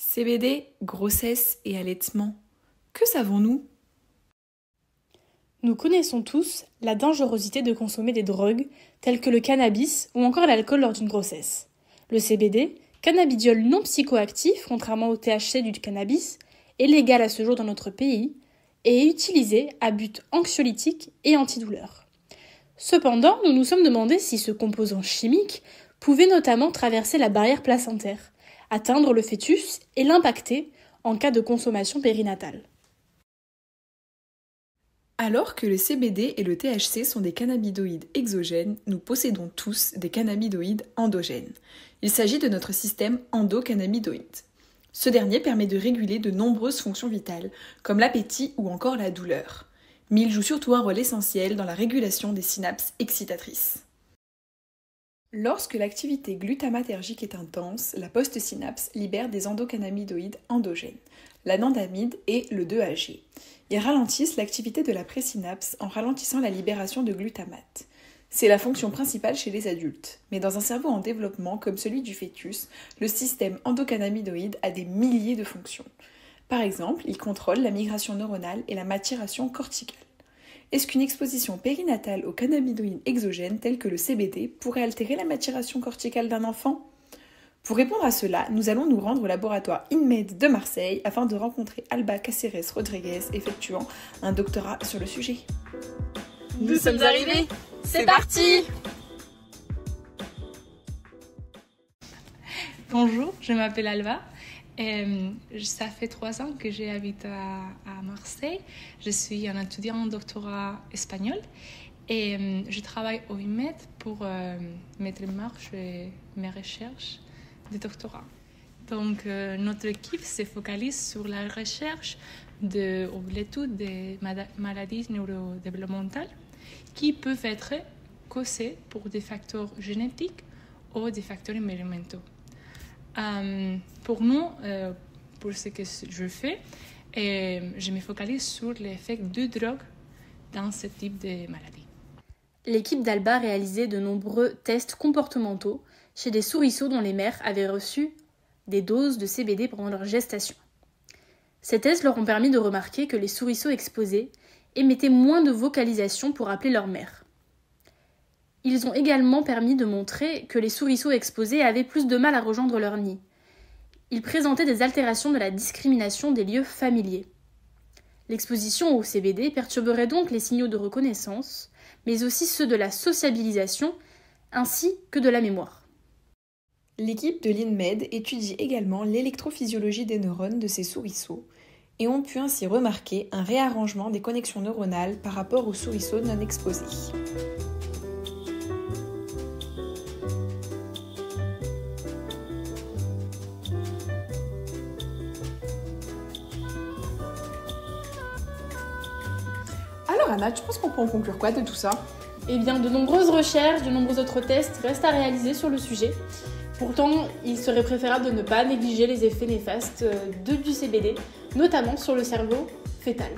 CBD, grossesse et allaitement. Que savons-nous? Nous connaissons tous la dangerosité de consommer des drogues telles que le cannabis ou encore l'alcool lors d'une grossesse. Le CBD, cannabidiol non psychoactif, contrairement au THC du cannabis, est légal à ce jour dans notre pays et est utilisé à but anxiolytique et antidouleur. Cependant, nous nous sommes demandé si ce composant chimique pouvait notamment traverser la barrière placentaire, atteindre le fœtus et l'impacter en cas de consommation périnatale. Alors que le CBD et le THC sont des cannabinoïdes exogènes, nous possédons tous des cannabinoïdes endogènes. Il s'agit de notre système endocannabinoïde. Ce dernier permet de réguler de nombreuses fonctions vitales, comme l'appétit ou encore la douleur. Mais il joue surtout un rôle essentiel dans la régulation des synapses excitatrices. Lorsque l'activité glutamatergique est intense, la postsynapse libère des endocannabinoïdes endogènes, l'anandamide et le 2-AG. Ils ralentissent l'activité de la présynapse en ralentissant la libération de glutamate. C'est la fonction principale chez les adultes. Mais dans un cerveau en développement comme celui du fœtus, le système endocannabinoïde a des milliers de fonctions. Par exemple, il contrôle la migration neuronale et la maturation corticale. Est-ce qu'une exposition périnatale aux cannabinoïdes exogènes tels que le CBD pourrait altérer la maturation corticale d'un enfant? Pour répondre à cela, nous allons nous rendre au laboratoire INMED de Marseille afin de rencontrer Alba Cáceres Rodriguez effectuant un doctorat sur le sujet. Nous sommes arrivés! C'est parti! Bonjour, je m'appelle Alba. Ça fait 3 ans que j'habite à Marseille. Je suis un étudiant en doctorat espagnol et je travaille au INMED pour mettre en marche mes recherches de doctorat. Donc, notre équipe se focalise sur la recherche ou l'étude des maladies neurodéveloppementales qui peuvent être causées pour des facteurs génétiques ou des facteurs environnementaux. Pour nous, pour ce que je fais, je me focalise sur l'effet de drogue dans ce type de maladie. L'équipe d'Alba a réalisé de nombreux tests comportementaux chez des souriceaux dont les mères avaient reçu des doses de CBD pendant leur gestation. Ces tests leur ont permis de remarquer que les souriceaux exposés émettaient moins de vocalisation pour appeler leur mère. Ils ont également permis de montrer que les souriceaux exposés avaient plus de mal à rejoindre leur nid. Ils présentaient des altérations de la discrimination des lieux familiers. L'exposition au CBD perturberait donc les signaux de reconnaissance, mais aussi ceux de la sociabilisation, ainsi que de la mémoire. L'équipe de l'INMED étudie également l'électrophysiologie des neurones de ces souriceaux et ont pu ainsi remarquer un réarrangement des connexions neuronales par rapport aux souriceaux non exposés. Alors Anna, tu penses qu'on peut en conclure quoi de tout ça? Eh bien, de nombreuses recherches, de nombreux autres tests restent à réaliser sur le sujet. Pourtant, il serait préférable de ne pas négliger les effets néfastes du CBD, notamment sur le cerveau fœtal.